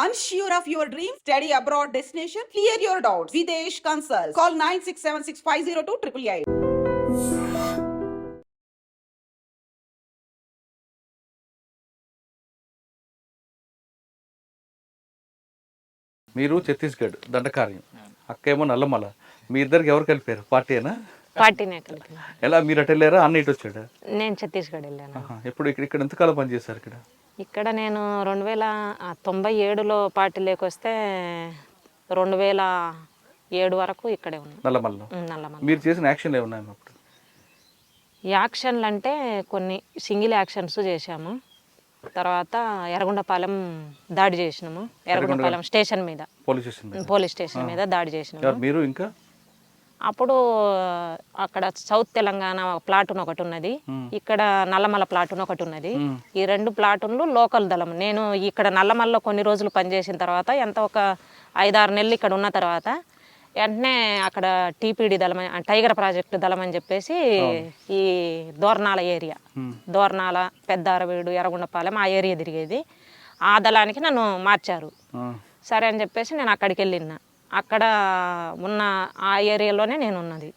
Unsure of your dream? Study abroad destination? Clear your doubts. Videsh Consult. Call 9676502888. మీరు ఛత్తీస్గఢ్ దండకార్యం, అక్కేమో నల్లమల. మీ ఇద్దరికి ఎవరు కలిపారు? పార్టీనా? పార్టీనే కలిపి. ఎలా మీరు అటు వెళ్ళారా, అన్న ఇటు వచ్చాడా? నేను ఛత్తీస్గఢ్ వెళ్ళాను. ఎప్పుడు ఇక్కడ ఎంతకాలం పనిచేశారు ఇక్కడ? ఇక్కడ నేను 2097లో పార్టీలోకి వస్తే 2007 వరకు ఇక్కడే ఉన్నాను, నల్లమల్లో. నల్లమల్ల. మీరు చేసిన యాక్షన్లు ఏమున్నాయి అప్పుడు? యాక్షన్లు అంటే కొన్ని సింగిల్ యాక్షన్స్ చేశాము. తర్వాత ఎర్రగొండపాలెం దాడి చేసినాము. ఎర్రగొండపాలెం స్టేషన్ మీద, పోలీస్ స్టేషన్ మీద దాడి చేసినాము. మీరు ఇంకా అప్పుడు అక్కడ సౌత్ తెలంగాణ ప్లాటూన్ ఒకటి ఉన్నది, ఇక్కడ నల్లమల్ల ప్లాటూన్ ఒకటి ఉన్నది. ఈ రెండు ప్లాటూన్లు లోకల్ దళం. నేను ఇక్కడ నల్లమల్లో కొన్ని రోజులు పనిచేసిన తర్వాత, ఎంత ఒక 5-6 నెలలు ఇక్కడ ఉన్న తర్వాత వెంటనే అక్కడ టీపీడీ దళం, టైగర్ ప్రాజెక్టు దళం అని చెప్పేసి ఈ దోర్నాల ఏరియా, దోర్నాల, పెద్ద అరవీడు, ఎర్రగొండపాలెం ఆ ఏరియా తిరిగేది. ఆ దళానికి నన్ను మార్చారు. సరే అని చెప్పేసి నేను అక్కడికి వెళ్ళిన. అక్కడ ఉన్న ఆ ఏరియాలోనే నేను ఉన్నది.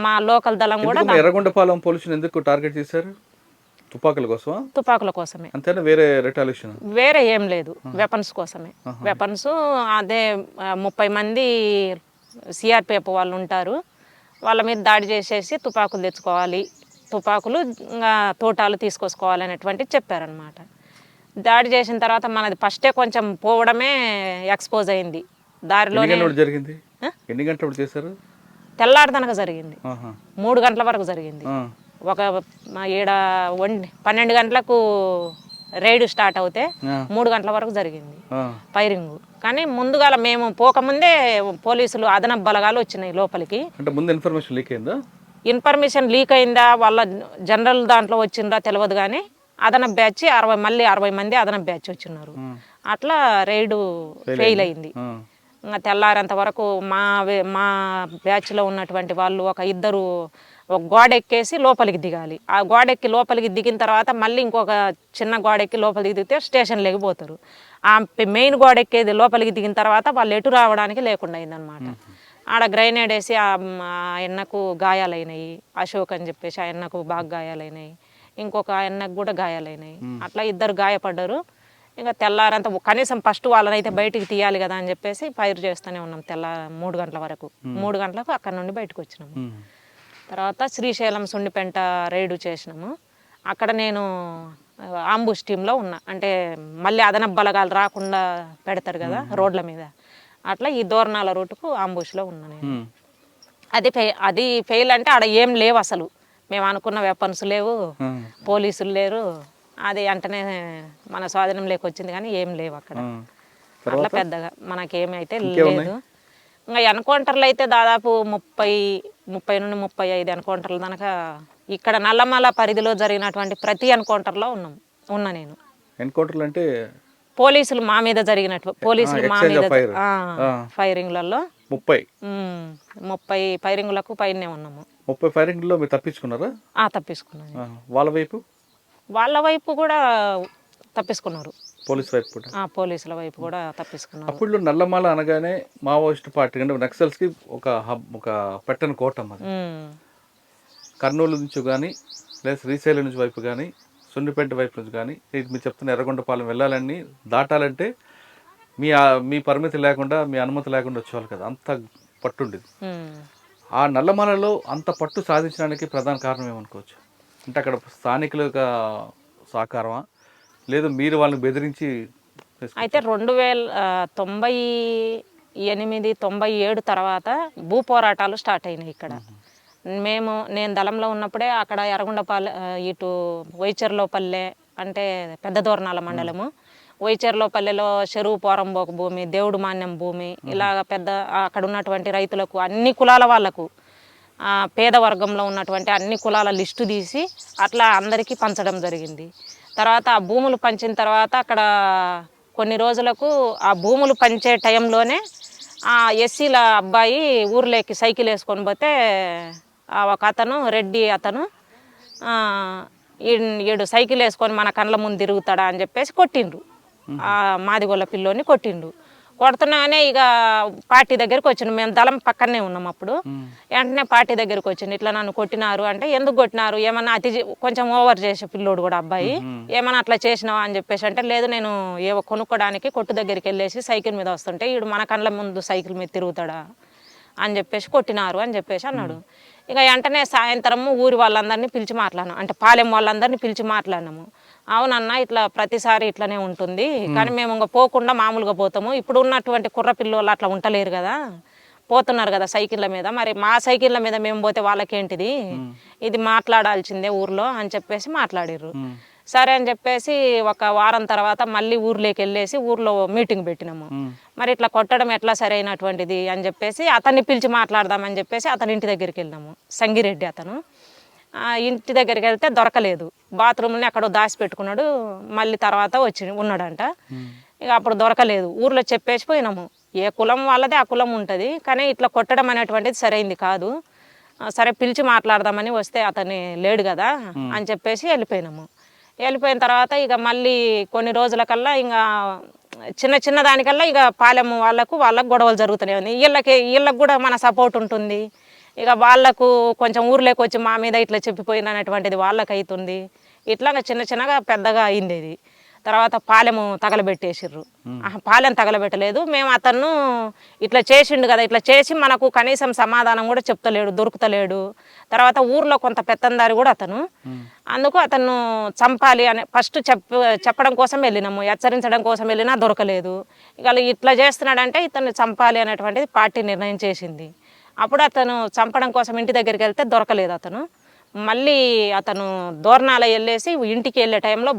మా లోకల్ దళం కూడా ఎర్రగొండపాలెం పోలీసులు ఎందుకు టార్గెట్ చేశారు? తుపాకుల కోసం? తుపాకుల కోసమే, అంతేనా? వేరే రిటాలియేషన్ వేరే ఏం లేదు, వెపన్స్ కోసమే. వెపన్స్ అదే 30 మంది సిఆర్పిఎఫ్ వాళ్ళు ఉంటారు, వాళ్ళ మీద దాడి చేసేసి తుపాకులు తెచ్చుకోవాలి, తుపాకులు తోటాలు తీసుకొచ్చుకోవాలి అనేటువంటి చెప్పారనమాట. దాడి చేసిన తర్వాత మనది ఫస్టే కొంచెం పోవడమే ఎక్స్పోజ్ అయింది. దారిలోనే జరిగింది. ఎన్ని గంటలు చేశారు? తెల్లారిదనక జరిగింది, 3 గంటల వరకు జరిగింది. ఒక 12 గంటలకు రైడ్ స్టార్ట్ అవుతే 3 గంటల వరకు జరిగింది ఫైరింగ్. కానీ ముందుగా మేము పోకముందే పోలీసులు అదనపు బలగాలు వచ్చినాయి లోపలికి. అంటే ముందు ఇన్ఫర్మేషన్ లీక్ అయిందా? ఇన్ఫర్మేషన్ లీక్ అయిందా, వాళ్ళ జనరల్ దాంట్లో వచ్చిందా తెలియదు. కానీ అదనపు బ్యాచ్ 60 మంది అదనపు బ్యాచ్ వచ్చిన్నారు. అట్లా రైడ్ ఫెయిల్ అయింది. ఇంకా తెల్లారేంత వరకు మా బ్యాచ్లో ఉన్నటువంటి వాళ్ళు ఒక గోడ ఎక్కేసి లోపలికి దిగాలి. ఆ గోడ ఎక్కి లోపలికి దిగిన తర్వాత మళ్ళీ ఇంకొక చిన్న గోడ ఎక్కి లోపలికి దిగితే స్టేషన్ లేకపోతారు. ఆ మెయిన్ గోడ ఎక్కేది లోపలికి దిగిన తర్వాత వాళ్ళు ఎటు రావడానికి లేకుండా అయిందనమాట. ఆడ గ్రైనేడ్ వేసి ఆ ఎన్నకు గాయాలైనాయి. అశోక్ అని చెప్పేసి ఆ ఎన్నకు బాగా గాయాలైనాయి, ఇంకొక ఎన్నకు కూడా గాయాలైనాయి. అట్లా 2 గాయపడ్డారు. ఇంకా తెల్లారంతా కనీసం ఫస్ట్ వాళ్ళని అయితే బయటికి తీయాలి కదా అని చెప్పేసి ఫైర్ చేస్తూనే ఉన్నాం 3 గంటల వరకు. 3 గంటలకు అక్కడ నుండి బయటకు వచ్చినాము. తర్వాత శ్రీశైలం సుండిపెంట రైడు చేసినాము. అక్కడ నేను ఆంబుష్ టీంలో ఉన్నా. అంటే మళ్ళీ అదనపు బలగాలు రాకుండా పెడతారు కదా రోడ్ల మీద, అట్లా ఈ దోర్నాల రూటుకు ఆంబుష్లో ఉన్నా నేను. అది ఫెయిల్ అంటే ఆడ ఏం లేవు అసలు. మేము అనుకున్న వెపన్స్ లేవు, పోలీసులు లేరు. అది వెంటనే మన స్వాధీనం లేకొచ్చింది, కానీ ఏం లేవు అక్కడ. అట్లా పెద్దగా మనకేమైతే లేదు. ఇంకా ఎన్కౌంటర్లు అయితే దాదాపు 30 నుండి 35 ఎన్కౌంటర్లు దాకా ఇక్కడ నల్లమల పరిధిలో జరిగినటువంటి ప్రతి ఎన్కౌంటర్లో ఉన్నా నేను. ఎన్కౌంటర్లు అంటే పోలీసులు మా మీద జరిగినట్టు, పోలీసులు మా మీద ఫైరింగ్లలో 30 ఫైరింగ్లకు పైనే ఉన్నాము. 30 ఫైరింగ్లో మీరు తప్పించుకున్నారా? తప్పించుకున్నాను. వాళ్ళ వైపు కూడా తప్పించుకున్నారు, పోలీసుల వైపు కూడా తప్పించుకున్నారు. అప్పుడు నల్లమల అనగానే మావోయిస్ట్ పార్టీ అంటే నక్సల్స్కి ఒక పెట్టని కోటం అది. కర్నూలు నుంచి కానీ లేదా శ్రీశైలం నుంచి వైపు కానీ సున్నిపేట వైపు నుంచి కానీ మీరు చెప్తున్న ఎర్రగొండపాలెం వెళ్ళాలని దాటాలంటే మీ పరిమితి లేకుండా, మీ అనుమతి లేకుండా వచ్చేవాళ్ళు కదా, అంత పట్టుండేది. ఆ నల్లమలలో అంత పట్టు సాధించడానికి ప్రధాన కారణం ఏమనుకోవచ్చు? అంటే అక్కడ స్థానికుల సహకారమా, లేదు మీరు వాళ్ళని బెదిరించి? అయితే 1998-97 తర్వాత భూ పోరాటాలు స్టార్ట్ అయినాయి ఇక్కడ. నేను దళంలో ఉన్నప్పుడే అక్కడ ఎర్రగొండపాలెం, ఇటు వైచర్లోపల్లె అంటే పెద్ద దోర్నాల మండలము, వైచర్లోపల్లెలో చెరువు పోరంబోకు భూమి, దేవుడు మాన్యం భూమి, ఇలాగ పెద్ద అక్కడ ఉన్నటువంటి రైతులకు, అన్ని కులాల వాళ్లకు, పేద వర్గంలో ఉన్నటువంటి అన్ని కులాల లిస్టు తీసి అట్లా అందరికీ పంచడం జరిగింది. తర్వాత ఆ భూములు పంచిన తర్వాత అక్కడ కొన్ని రోజులకు ఆ భూములు పంచే టైంలోనే ఆ ఎస్సీల అబ్బాయి ఊర్లోకి సైకిల్ వేసుకొని పోతే ఒక అతను రెడ్డి అతను ఈడు సైకిల్ వేసుకొని మన కళ్ళ ముందు తిరుగుతాడా అని చెప్పేసి కొట్టిండ్రు. ఆ మాదిగొల్ల పిల్లోని కొట్టిండు. కొడుతున్నానే ఇక పార్టీ దగ్గరికి వచ్చిండు. మేము దళం పక్కనే ఉన్నాం అప్పుడు. వెంటనే పార్టీ దగ్గరికి వచ్చిండు. ఇట్లా నన్ను కొట్టినారు అంటే, ఎందుకు కొట్టినారు, ఏమన్నా కొంచెం ఓవర్ చేసే పిల్లోడు కూడా అబ్బాయి, ఏమన్నా అట్లా చేసినావా అని చెప్పేసి అంటే, లేదు నేను ఏవో కొనుక్కోడానికి కొట్టు దగ్గరికి వెళ్ళేసి సైకిల్ మీద వస్తుంటే వీడు మన కళ్ళ ముందు సైకిల్ మీద తిరుగుతాడా అని చెప్పేసి కొట్టినారు అని చెప్పేసి అన్నాడు. ఇక వెంటనే సాయంత్రము ఊరి వాళ్ళందరినీ పిలిచి మాట్లాడినాం, అంటే పాలెం వాళ్ళందరినీ పిలిచి మాట్లాడినాము. అవునన్నా ఇట్లా ప్రతిసారి ఇట్లనే ఉంటుంది, కానీ మేము ఇంకా పోకుండా మామూలుగా పోతాము. ఇప్పుడు ఉన్నటువంటి కుర్ర పిల్లోళ్ళు అట్లా ఉండలేరు కదా, పోతున్నారు కదా సైకిళ్ళ మీద, మరి మా సైకిళ్ళ మీద మేము పోతే వాళ్ళకేంటిది, ఇది మాట్లాడాల్సిందే ఊర్లో అని చెప్పేసి మాట్లాడిర్రు. సరే అని చెప్పేసి ఒక వారం తర్వాత మళ్ళీ ఊర్లోకి వెళ్ళేసి ఊర్లో మీటింగ్ పెట్టినాము. మరి ఇట్లా కొట్టడం ఎట్లా సరైనటువంటిది అని చెప్పేసి అతన్ని పిలిచి మాట్లాడదామని చెప్పేసి అతని ఇంటి దగ్గరికి వెళ్ళినాము. సంగిరెడ్డి అతను. ఇంటి దగ్గరికి వెళ్తే దొరకలేదు, బాత్రూమ్ని అక్కడ దాచి పెట్టుకున్నాడు. మళ్ళీ తర్వాత ఉన్నాడంట. ఇక అప్పుడు దొరకలేదు. ఊర్లో చెప్పేసి పోయినాము. ఏ కులం వాళ్ళదే ఆ కులం ఉంటుంది, కానీ ఇట్లా కొట్టడం అనేటువంటిది సరైంది కాదు. సరే పిలిచి మాట్లాడదామని వస్తే అతన్ని లేడు కదా అని చెప్పేసి వెళ్ళిపోయినాము. వెళ్ళిపోయిన తర్వాత ఇక మళ్ళీ కొన్ని రోజుల కల్లా ఇంకా చిన్న దానికల్లా ఇక పాలెం వాళ్ళకు గొడవలు జరుగుతూనే ఉంది. వీళ్ళకి కూడా మన సపోర్ట్ ఉంటుంది. ఇక వాళ్ళకు కొంచెం ఊర్లోకి వచ్చి మా మీద ఇట్లా చెప్పిపోయిన అనేటువంటిది వాళ్ళకి అవుతుంది. ఇట్లా చిన్నగా పెద్దగా అయింది ఇది. తర్వాత పాలెము తగలబెట్టేసిర్రు. పాలెం తగలబెట్టలేదు, మేము అతను ఇట్లా చేసిండు కదా, ఇట్లా చేసి మనకు కనీసం సమాధానం కూడా చెప్తలేడు, దొరుకుతలేడు. తర్వాత ఊర్లో కొంత పెత్తందారి కూడా అతను, అందుకు అతను చంపాలి అని ఫస్ట్ చెప్పడం కోసం వెళ్ళినాము, హెచ్చరించడం కోసం వెళ్ళినా దొరకలేదు. ఇక ఇట్లా చేస్తున్నాడంటే ఇతన్ని చంపాలి అనేటువంటిది పార్టీ నిర్ణయం చేసింది. అప్పుడు అతను చంపడం కోసం ఇంటి దగ్గరికి వెళ్తే దొరకలేదు అతను. మళ్ళీ అతను దోర్నాల వెళ్ళేసి ఇంటికి వెళ్ళే టైంలో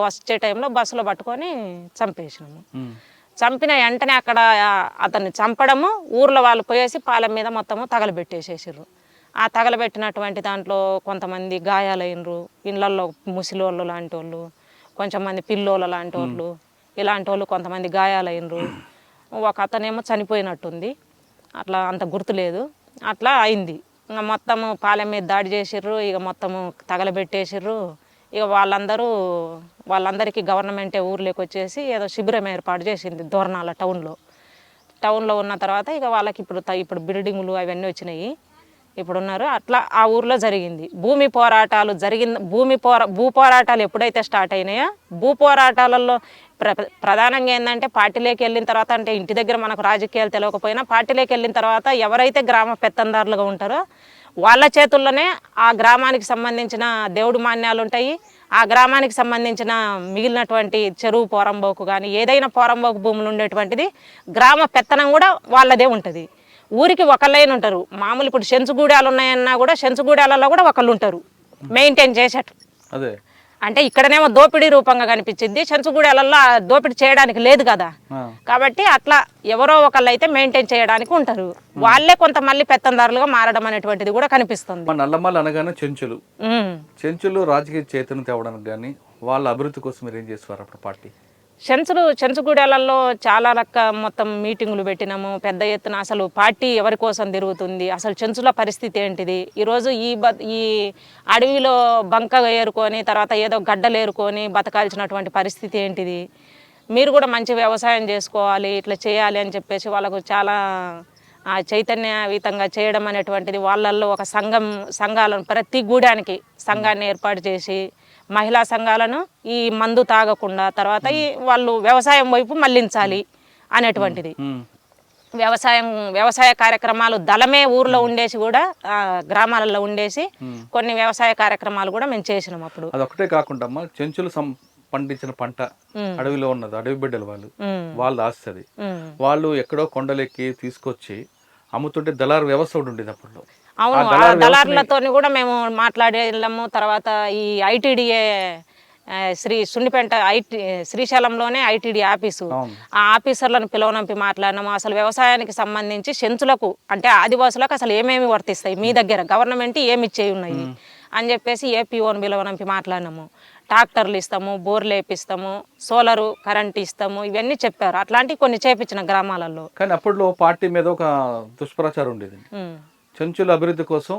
వచ్చే టైంలో బస్సులో పట్టుకొని చంపేసినాము. చంపిన వెంటనే అక్కడ అతన్ని చంపడము, ఊర్లో వాళ్ళు పోయేసి పాలెం మీద మొత్తము తగలబెట్టేసేసారు. ఆ తగలబెట్టినటువంటి దాంట్లో కొంతమంది గాయాలైనరు, ఇళ్ళల్లో ముసిలోళ్ళు లాంటి వాళ్ళు, కొంచెం మంది పిల్లోళ్ళ లాంటి వాళ్ళు, ఇలాంటి వాళ్ళు కొంతమంది గాయాలైనరు. ఒక అతనేమో చనిపోయినట్టుంది, అట్లా అంత గుర్తులేదు. అట్లా అయింది. ఇంకా మొత్తము పాలెం మీద దాడి చేసిర్రు, ఇక మొత్తము తగలబెట్టేసిర్రు. ఇక వాళ్ళందరికీ గవర్నమెంటే ఊర్లోకి వచ్చేసి ఏదో శిబిరం ఏర్పాటు చేసింది దోర్నాల టౌన్లో ఉన్న తర్వాత ఇక వాళ్ళకి ఇప్పుడు బిల్డింగులు అవన్నీ వచ్చినాయి, ఇప్పుడు ఉన్నారు. అట్లా ఆ ఊర్లో జరిగింది. భూ పోరాటాలు ఎప్పుడైతే స్టార్ట్ అయినాయో, భూ పోరాటాలలో ప్రధానంగా ఏంటంటే పార్టీలోకి వెళ్ళిన తర్వాత, అంటే ఇంటి దగ్గర మనకు రాజకీయాలు తెలియకపోయినా పార్టీలోకి వెళ్ళిన తర్వాత ఎవరైతే గ్రామ పెత్తందారులుగా ఉంటారో వాళ్ళ చేతుల్లోనే ఆ గ్రామానికి సంబంధించిన దేవుడు మాన్యాలు ఉంటాయి. ఆ గ్రామానికి సంబంధించిన మిగిలినటువంటి చెరువు పోరంబోకు కానీ ఏదైనా పోరంబోకు భూములు ఉండేటువంటిది గ్రామ పెత్తనం కూడా వాళ్ళదే ఉంటుంది. ఊరికి ఒకళ్ళైన ఉంటారు. మామూలు ఇప్పుడు చెంచుగూడాలు ఉన్నాయన్నా కూడా చెంచుగూడాలలో కూడా ఒకళ్ళు ఉంటారు మెయింటైన్ చేసేట్టు. అదే అంటే ఇక్కడనేమో దోపిడీ రూపంగా కనిపించింది, చెంచుగూడాలలో దోపిడీ చేయడానికి లేదు కదా, కాబట్టి అట్లా ఎవరో ఒకళ్ళు అయితే మెయింటైన్ చేయడానికి ఉంటారు. వాళ్ళే కొంత మళ్ళీ పెత్తందారులుగా మారడం అనేటువంటిది కూడా కనిపిస్తుంది. నల్లమల్ల అనగానే చెంచులు రాజకీయ చైతన్యం తేవడానికి కానీ వాళ్ళ అభివృద్ధి కోసం మీరు ఏం చేస్తారు అప్పుడు పార్టీ? చెంచుగూడాలలో చాలా మొత్తం మీటింగులు పెట్టినాము పెద్ద ఎత్తున. అసలు పార్టీ ఎవరి కోసం తిరుగుతుంది, అసలు చెంచుల పరిస్థితి ఏంటిది, ఈరోజు ఈ అడవిలో బంక ఏరుకొని తర్వాత ఏదో గడ్డలు ఏరుకొని బతకాల్సినటువంటి పరిస్థితి ఏంటిది, మీరు కూడా మంచి వ్యవసాయం చేసుకోవాలి, ఇట్లా చేయాలి అని చెప్పేసి వాళ్ళకు చాలా చైతన్యయుతంగా చేయడం అనేటువంటిది. వాళ్ళల్లో ఒక సంఘాలను ప్రతి గూడానికి సంఘాన్ని ఏర్పాటు చేసి మహిళా సంఘాలను ఈ మందు తాగకుండా తర్వాత వాళ్ళు వ్యవసాయం వైపు మళ్లించాలి అనేటువంటిది. వ్యవసాయ కార్యక్రమాలు దళమే ఊర్లో ఉండేసి కూడా గ్రామాలలో ఉండేసి కొన్ని వ్యవసాయ కార్యక్రమాలు కూడా మేము చేసినాం అప్పుడు. అదొకటే కాకుండా చెంచులు పండించిన పంట అడవిలో ఉన్నది, అడవి బిడ్డలు వాళ్ళు ఆస్తుంది, వాళ్ళు ఎక్కడో కొండలెక్కి తీసుకొచ్చి అమ్ముతుంటే దళారు వ్యవస్థ ఒకటి ఉండేది అప్పట్లో. అవును, దళారులతో కూడా మేము మాట్లాడేళ్ళము. తర్వాత ఈ ఐటీడీఏ సున్నిపేట శ్రీశైలంలోనే ఐటీడీ ఆఫీసు, ఆ ఆఫీసర్లను పిలవనంపి మాట్లాడినాము. అసలు వ్యవసాయానికి సంబంధించి చెంచులకు అంటే ఆదివాసులకు అసలు ఏమేమి వర్తిస్తాయి, మీ దగ్గర గవర్నమెంట్ ఏమి ఇచ్చేవి ఉన్నాయి అని చెప్పేసి ఏపీఓని పిలవనంపి మాట్లాడినాము. ట్రాక్టర్లు ఇస్తాము, బోర్లు వేపిస్తాము, సోలారు కరెంట్ ఇస్తాము, ఇవన్నీ చెప్పారు. అట్లాంటివి కొన్ని చేపించిన గ్రామాలలో. కానీ అప్పట్లో పార్టీ మీద ఒక దుష్ప్రచారం ఉండేది. చెంచుల అభివృద్ధి కోసం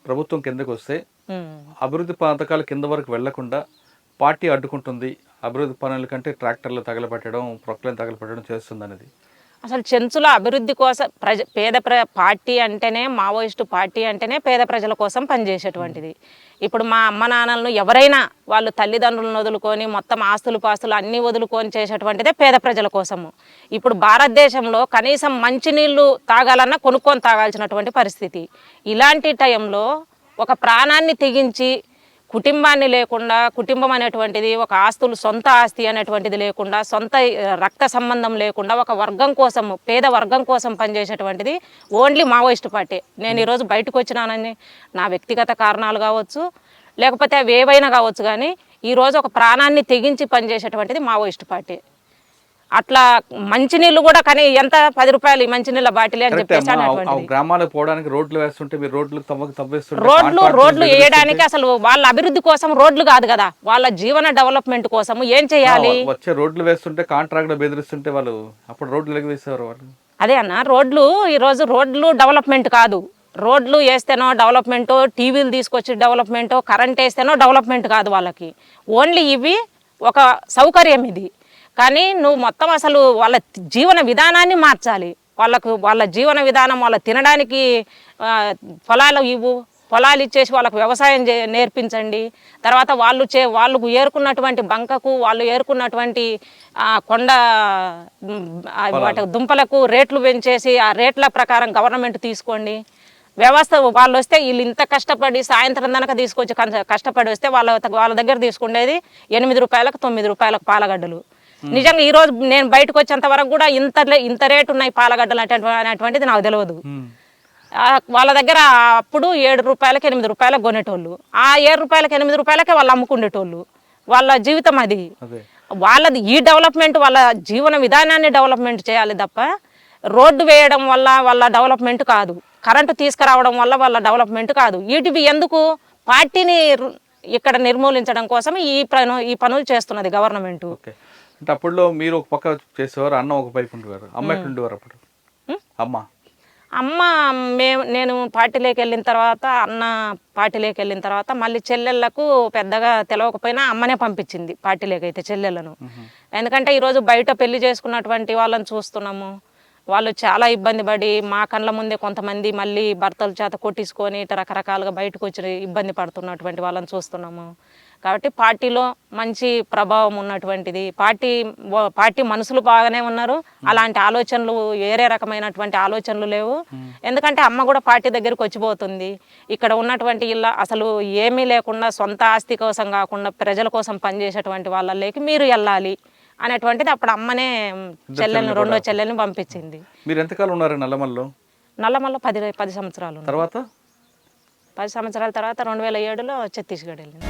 ప్రభుత్వం కిందకు వస్తే అభివృద్ధి పథకాలు కింద వరకు వెళ్లకుండా పార్టీ అడ్డుకుంటుంది, అభివృద్ధి పనుల కంటే ట్రాక్టర్లు తగలబెట్టడం, ప్రొక్లైన్ తగలబెట్టడం చేస్తుంది అనేది? అసలు చెంచుల అభివృద్ధి కోసం పార్టీ అంటేనే, మావోయిస్టు పార్టీ అంటేనే పేద ప్రజల కోసం పనిచేసేటువంటిది. ఇప్పుడు మా అమ్మ నాన్నలను ఎవరైనా వాళ్ళు తల్లిదండ్రులను వదులుకొని మొత్తం ఆస్తులు పాస్తులు అన్నీ వదులుకొని చేసేటువంటిదే పేద ప్రజల కోసము. ఇప్పుడు భారతదేశంలో కనీసం మంచినీళ్ళు తాగాలన్నా కొనుక్కొని తాగాల్సినటువంటి పరిస్థితి. ఇలాంటి టైంలో ఒక ప్రాణాన్ని తెగించి కుటుంబాన్ని లేకుండా, కుటుంబం అనేటువంటిది ఒక ఆస్తులు, సొంత ఆస్తి అనేటువంటిది లేకుండా, సొంత రక్త సంబంధం లేకుండా ఒక వర్గం కోసం, పేద వర్గం కోసం పనిచేసేటువంటిది ఓన్లీ మావోయిస్ట్ పార్టీ. నేను ఈరోజు బయటకు వచ్చినానని నా వ్యక్తిగత కారణాలు కావచ్చు, లేకపోతే అవి ఏవైనా కావచ్చు, కానీ ఈరోజు ఒక ప్రాణాన్ని తెగించి పనిచేసేటువంటిది మావోయిస్ట్ పార్టీ. అట్లా మంచినీళ్ళు కూడా కానీ ఎంత 10 రూపాయలు ఈ మంచినీళ్ళ బాటిల్ అని చెప్పేసి గ్రామాలకు పోవడానికి రోడ్లు వేస్తుంటే మీరు రోడ్లు వేయడానికి అసలు వాళ్ళ అభివృద్ధి కోసం రోడ్లు కాదు కదా, వాళ్ళ జీవన డెవలప్మెంట్ కోసం ఏం చేయాలి? వచ్చే రోడ్లు వేస్తుంటే కాంట్రాక్ట్ బెదిరిస్తుంటే వాళ్ళు అప్పుడు రోడ్లు వేసేవారు వాళ్ళు. అదే అన్న, ఈరోజు రోడ్లు డెవలప్మెంట్ కాదు. రోడ్లు వేస్తేనో డెవలప్మెంట్, టీవీలు తీసుకొచ్చి డెవలప్మెంట్, కరెంట్ వేస్తేనో డెవలప్మెంట్ కాదు వాళ్ళకి. ఓన్లీ ఇవి ఒక సౌకర్యం ఇది. కానీ నువ్వు మొత్తం అసలు వాళ్ళ జీవన విధానాన్ని మార్చాలి. వాళ్ళ జీవన విధానం, వాళ్ళ తినడానికి పొలాలు పొలాలు ఇచ్చేసి వాళ్ళకు వ్యవసాయం నేర్పించండి. తర్వాత వాళ్ళు ఏరుకున్నటువంటి బంకకు, వాళ్ళు ఏరుకున్నటువంటి కొండ వాటి దుంపలకు రేట్లు పెంచేసి ఆ రేట్ల ప్రకారం గవర్నమెంట్ తీసుకోండి. వ్యవస్థ వాళ్ళు వస్తే వీళ్ళు ఇంత కష్టపడి సాయంత్రం దనక తీసుకొచ్చి కష్టపడి వస్తే వాళ్ళ దగ్గర తీసుకునేది 8 రూపాయలకు 9 రూపాయలకు పాలగడ్డలు. నిజంగా ఈరోజు నేను బయటకు వచ్చేంత వరకు కూడా ఇంత రేటు ఉన్నాయి పాలగడ్డలు అనేటువంటిది నాకు తెలియదు. వాళ్ళ దగ్గర అప్పుడు 7 రూపాయలకి 8 రూపాయలకు కొనేటోళ్ళు, ఆ 7 రూపాయలకి 8 రూపాయలకే వాళ్ళు అమ్ముకునేటోళ్ళు. వాళ్ళ జీవితం అది. వాళ్ళది ఈ డెవలప్మెంట్, వాళ్ళ జీవన విధానాన్ని డెవలప్మెంట్ చేయాలి తప్ప రోడ్డు వేయడం వల్ల వాళ్ళ డెవలప్మెంట్ కాదు, కరెంటు తీసుకురావడం వల్ల వాళ్ళ డెవలప్మెంట్ కాదు. వీటివి ఎందుకు? పార్టీని ఇక్కడ నిర్మూలించడం కోసం ఈ పనులు చేస్తున్నది గవర్నమెంట్. అంటే అప్పుడులో మీరు ఒక పక్క చేసేవారు, అన్న ఒక పైపు ఉండేవారు. అమ్మ ఎట్లుండేవారు అప్పుడు? అమ్మ నేను పార్టీలోకి వెళ్ళిన తర్వాత, అన్న పార్టీలోకి వెళ్ళిన తర్వాత మళ్ళీ చెల్లెళ్ళకు పెద్దగా తెలవకపోయినా అమ్మనే పంపించింది పార్టీలోకి అయితే చెల్లెళ్ళను. ఎందుకంటే ఈరోజు బయట పెళ్లి చేసుకున్నటువంటి వాళ్ళని చూస్తున్నాము. వాళ్ళు చాలా ఇబ్బంది పడి మా కళ్ళ ముందే కొంతమంది మళ్ళీ భర్తల చేత కొట్టించుకొని రకరకాలుగా బయటకు వచ్చి ఇబ్బంది పడుతున్నటువంటి వాళ్ళని చూస్తున్నాము. కాబట్టి పార్టీలో మంచి ప్రభావం ఉన్నటువంటిది. పార్టీ మనుషులు బాగానే ఉన్నారు, అలాంటి ఆలోచనలు వేరే రకమైనటువంటి ఆలోచనలు లేవు. ఎందుకంటే అమ్మ కూడా పార్టీ దగ్గరికి వచ్చిపోతుంది. ఇక్కడ ఉన్నటువంటి ఇళ్ళ అసలు ఏమీ లేకుండా సొంత ఆస్తి కోసం కాకుండా ప్రజల కోసం పనిచేసేటువంటి వాళ్ళకి మీరు వెళ్ళాలి అనేటువంటిది అప్పుడు అమ్మనే రెండో చెల్లెల్ని పంపించింది. మీరు ఎంతకాలం ఉన్నారు నల్లమల్లో? 10 సంవత్సరాలు. తర్వాత 10 సంవత్సరాల తర్వాత 2007లో ఛత్తీస్గఢ్ వెళ్ళింది.